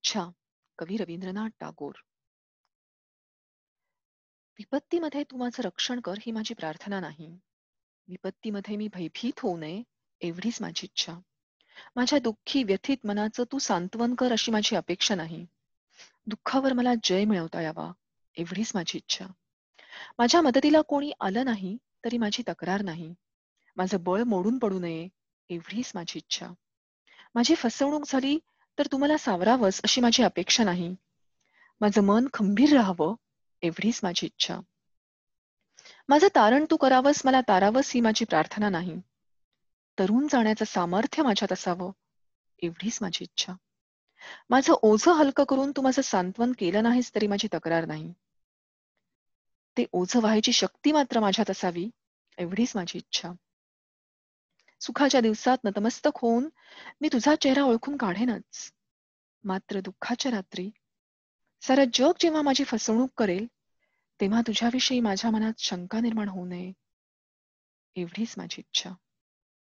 इच्छा. कवी रवींद्रनाथ टागोर. विपत्तीमध्ये तू माझं रक्षण कर ही माझी प्रार्थना नाही. विपत्तीमध्ये मी भयभीत होऊ नये एवढीच माझी इच्छा. माझ्या दुःखी व्यथित मनाचं तू सांत्वन कर अशी माझी अपेक्षा नाही. दुःखावर मला जय मिळवता यावा एवढीच माझी इच्छा. माझ्या मदतीला कोणी आलं नाही तरी माझी तक्रार नाही. माझं बळ मोडून पडू नये एवढीच माझी इच्छा. माझी फसवणूक झाली तर तू मला सावरावंस अशी माझी अपेक्षा नाही. माझं मन खंबीर राहावं एवढीच माझी इच्छा. माझं तारण तू करावंस मला तारावंस ही माझी प्रार्थना नाही. तरुण जाण्याचं सामर्थ्य माझ्यात असावं एवढीच माझी इच्छा. माझं ओझं हलकं करून तू माझं सांत्वन केलं नाहीस तरी माझी तक्रार नाही. ते ओझं व्हायची शक्ती मात्र माझ्यात असावी एवढीच माझी इच्छा. सुखाच्या दिवसात नतमस्तक होऊन मी तुझा चेहरा ओळखून काढेनच. मात्र दुःखाच्या रात्री सारं जग जेव्हा माझी फसवणूक करेल तेव्हा तुझ्याविषयी माझ्या मनात शंका निर्माण होऊ नये एवढीच माझी इच्छा.